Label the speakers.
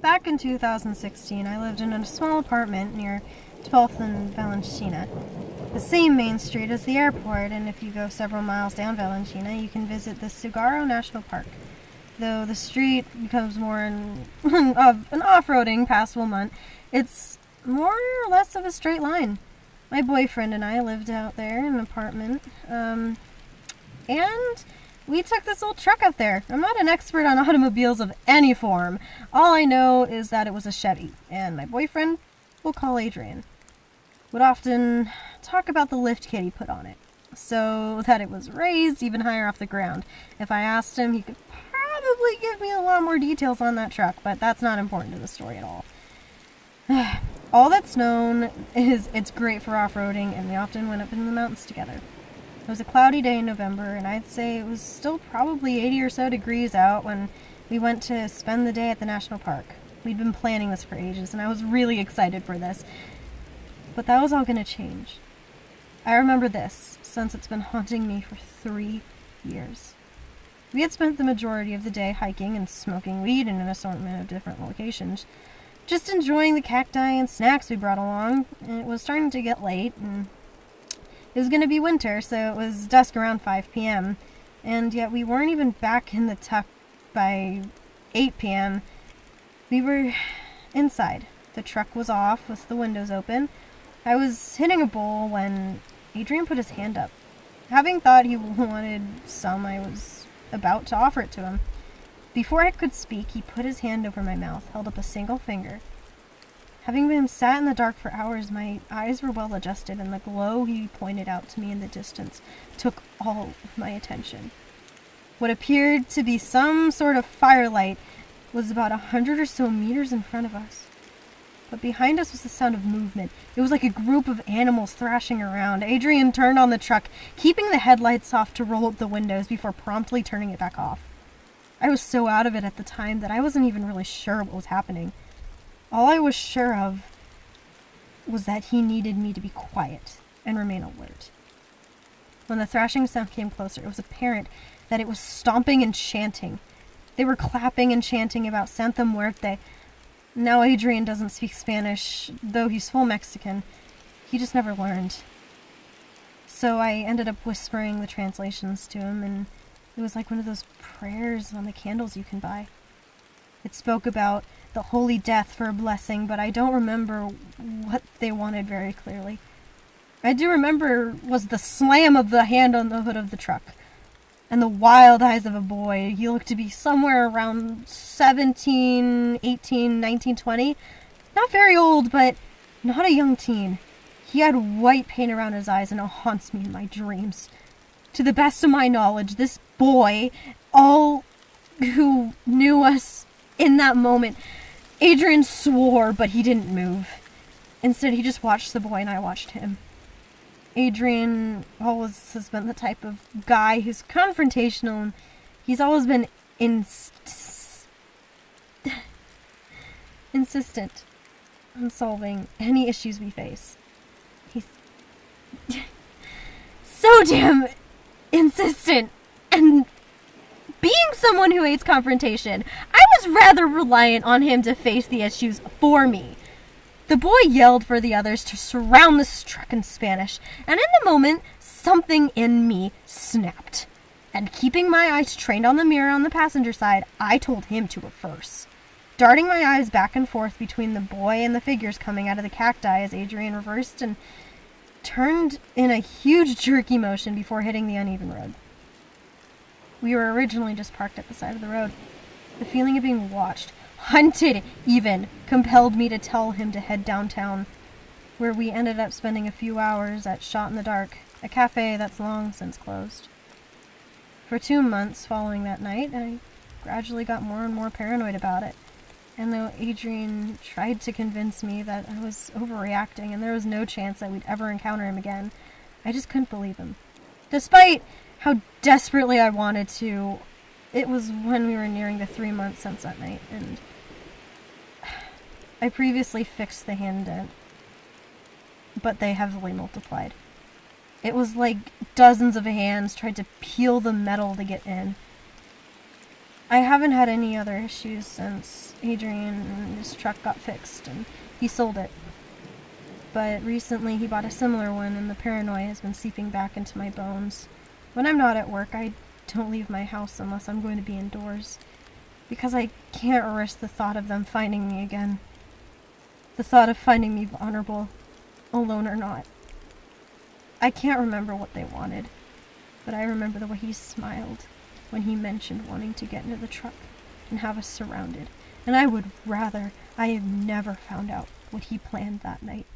Speaker 1: back in 2016, I lived in a small apartment near 12th and Valentina, the same main street as the airport, and if you go several miles down Valentina, you can visit the Sugaro National Park. Though the street becomes more of an off-roading passable one, it's more or less of a straight line. My boyfriend and I lived out there in an apartment, and we took this old truck out there. I'm not an expert on automobiles of any form. All I know is that it was a Chevy, and my boyfriend, we'll call Adrian, would often talk about the lift kit he put on it, so that it was raised even higher off the ground. If I asked him, he could probably give me a lot more details on that truck, but that's not important to the story at all. All that's known is it's great for off-roading, and we often went up in the mountains together. It was a cloudy day in November, and I'd say it was still probably 80 or so degrees out when we went to spend the day at the national park. We'd been planning this for ages, and I was really excited for this. But that was all going to change. I remember this, since it's been haunting me for 3 years. We had spent the majority of the day hiking and smoking weed in an assortment of different locations, just enjoying the cacti and snacks we brought along. And it was starting to get late, and it was going to be winter, so it was dusk around 5 p.m., and yet we weren't even back in the tuck by 8 p.m. We were inside. The truck was off with the windows open. I was hitting a bowl when Adrian put his hand up. Having thought he wanted some, I was about to offer it to him. Before I could speak, he put his hand over my mouth, held up a single finger. Having been sat in the dark for hours, my eyes were well adjusted, and the glow he pointed out to me in the distance took all of my attention. What appeared to be some sort of firelight was about 100 or so meters in front of us. But behind us was the sound of movement. It was like a group of animals thrashing around. Adrian turned on the truck, keeping the headlights off to roll up the windows before promptly turning it back off. I was so out of it at the time that I wasn't even really sure what was happening. All I was sure of was that he needed me to be quiet and remain alert. When the thrashing sound came closer, it was apparent that it was stomping and chanting. They were clapping and chanting about Santa Muerte. Now Adrian doesn't speak Spanish, though he's full Mexican. He just never learned. So I ended up whispering the translations to him, and it was like one of those prayers on the candles you can buy. It spoke about the holy death for a blessing, but I don't remember what they wanted very clearly. I do remember was the slam of the hand on the hood of the truck, and the wild eyes of a boy. He looked to be somewhere around 17, 18, 19, 20. Not very old, but not a young teen. He had white paint around his eyes, and it haunts me in my dreams. To the best of my knowledge, this boy, all who knew us in that moment, Adrian swore, but he didn't move. Instead, he just watched the boy, and I watched him. Adrian always has been the type of guy who's confrontational, and he's always been insistent on solving any issues we face. He's so damn insistent, and being someone who hates confrontation, I was rather reliant on him to face the issues for me. The boy yelled for the others to surround this truck in Spanish, and in the moment, something in me snapped. And keeping my eyes trained on the mirror on the passenger side, I told him to reverse. Darting my eyes back and forth between the boy and the figures coming out of the cacti as Adrian reversed and turned in a huge jerky motion before hitting the uneven road. We were originally just parked at the side of the road. The feeling of being watched, hunted even, compelled me to tell him to head downtown, where we ended up spending a few hours at Shot in the Dark, a cafe that's long since closed. For 2 months following that night, I gradually got more and more paranoid about it, and though Adrian tried to convince me that I was overreacting and there was no chance that we'd ever encounter him again, I just couldn't believe him. Despite how desperately I wanted to, it was when we were nearing the 3-month sunset night, and I previously fixed the hand dent, but they heavily multiplied. It was like dozens of hands tried to peel the metal to get in. I haven't had any other issues since Adrian and his truck got fixed and he sold it. But recently he bought a similar one and the paranoia has been seeping back into my bones. When I'm not at work, I don't leave my house unless I'm going to be indoors, because I can't risk the thought of them finding me again. The thought of finding me vulnerable, alone or not. I can't remember what they wanted, but I remember the way he smiled when he mentioned wanting to get into the truck and have us surrounded, and I would rather I had never found out what he planned that night.